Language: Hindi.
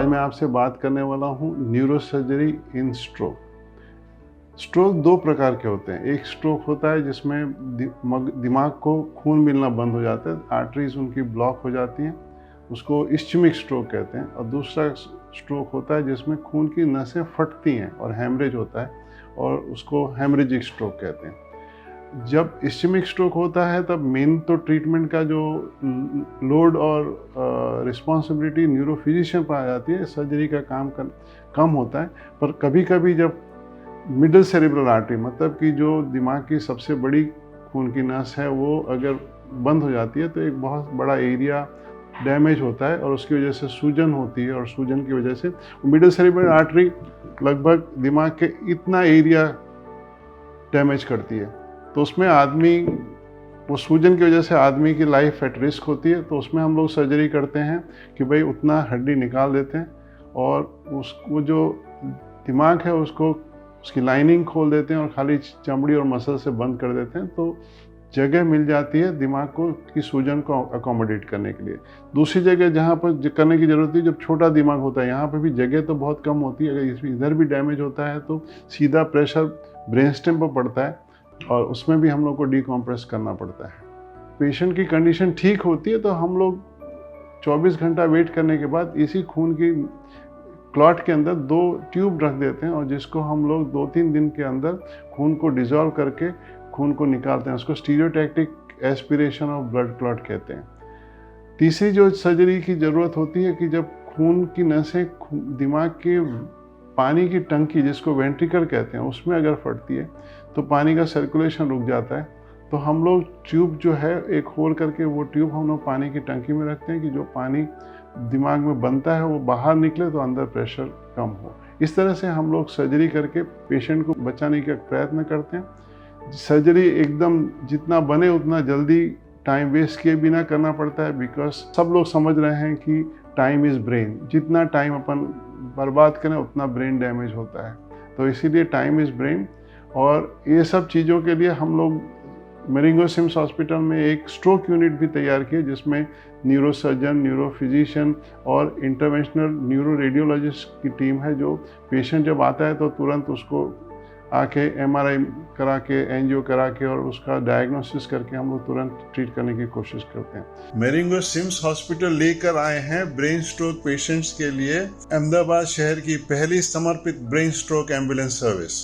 आज मैं आपसे बात करने वाला हूँ न्यूरोसर्जरी इन स्ट्रोक। स्ट्रोक दो प्रकार के होते हैं। एक स्ट्रोक होता है जिसमें दिमाग को खून मिलना बंद हो जाता है, आर्टरीज उनकी ब्लॉक हो जाती हैं, उसको इस्चेमिक स्ट्रोक कहते हैं। और दूसरा स्ट्रोक होता है जिसमें खून की नसें फटती हैं और हैमरेज होता है, और उसको हैमरेजिक स्ट्रोक कहते हैं। जब इस्चेमिक स्ट्रोक होता है तब मेन तो ट्रीटमेंट का जो लोड और रिस्पॉन्सिबिलिटी न्यूरोफिजिशियन पर आ जाती है, सर्जरी का काम कम होता है। पर कभी कभी जब मिडल सेरेब्रल आर्टरी, मतलब कि जो दिमाग की सबसे बड़ी खून की नस है, वो अगर बंद हो जाती है तो एक बहुत बड़ा एरिया डैमेज होता है और उसकी वजह से सूजन होती है, और सूजन की वजह से मिडल सेरेब्रल आर्टरी लगभग दिमाग के इतना एरिया डैमेज करती है। तो उसमें आदमी, वो सूजन की वजह से आदमी की लाइफ एट रिस्क होती है। तो उसमें हम लोग सर्जरी करते हैं कि भाई उतना हड्डी निकाल देते हैं और उसको जो दिमाग है उसको, उसकी लाइनिंग खोल देते हैं और खाली चमड़ी और मसल से बंद कर देते हैं, तो जगह मिल जाती है दिमाग को की सूजन को अकोमोडेट करने के लिए। दूसरी जगह जहाँ पर करने की ज़रूरत है, जब छोटा दिमाग होता है, यहाँ पर भी जगह तो बहुत कम होती है। अगर इसमें इधर भी डैमेज होता है तो सीधा प्रेशर ब्रेन स्टेम पर पड़ता है और उसमें भी हम लोग को डीकॉम्प्रेस करना पड़ता है। पेशेंट की कंडीशन ठीक होती है तो हम लोग 24 घंटा वेट करने के बाद इसी खून की क्लॉट के अंदर 2 ट्यूब रख देते हैं, और जिसको हम लोग 2-3 दिन के अंदर खून को डिसॉल्व करके खून को निकालते हैं। उसको stereotactic aspiration of blood clot कहते हैं। तीसरी जो सर्जरी की ज़रूरत होती है कि जब खून की नसें दिमाग के पानी की टंकी, जिसको वेंट्रिकल कहते हैं, उसमें अगर फटती है तो पानी का सर्कुलेशन रुक जाता है। तो हम लोग ट्यूब जो है एक होल करके, वो ट्यूब हम लोग पानी की टंकी में रखते हैं कि जो पानी दिमाग में बनता है वो बाहर निकले तो अंदर प्रेशर कम हो। इस तरह से हम लोग सर्जरी करके पेशेंट को बचाने का प्रयत्न करते हैं। सर्जरी एकदम जितना बने उतना जल्दी, टाइम वेस्ट किए बिना करना पड़ता है, बिकॉज सब लोग समझ रहे हैं कि टाइम इज़ ब्रेन। जितना टाइम अपन बर्बाद करें उतना ब्रेन डैमेज होता है, तो इसीलिए टाइम इज़ ब्रेन। और ये सब चीज़ों के लिए हम लोग मेरिंगो सिम्स हॉस्पिटल में एक स्ट्रोक यूनिट भी तैयार किए, जिसमें न्यूरोसर्जन, न्यूरोफिजिशियन और इंटरवेंशनल न्यूरो रेडियोलॉजिस्ट की टीम है, जो पेशेंट जब आता है तो तुरंत उसको आके MRI करा के, एंजियो करा के और उसका डायग्नोसिस करके हम लोग तुरंत ट्रीट करने की कोशिश करते हैं। मेरिंगो सिम्स हॉस्पिटल लेकर आए हैं ब्रेन स्ट्रोक पेशेंट्स के लिए अहमदाबाद शहर की पहली समर्पित ब्रेन स्ट्रोक एम्बुलेंस सर्विस।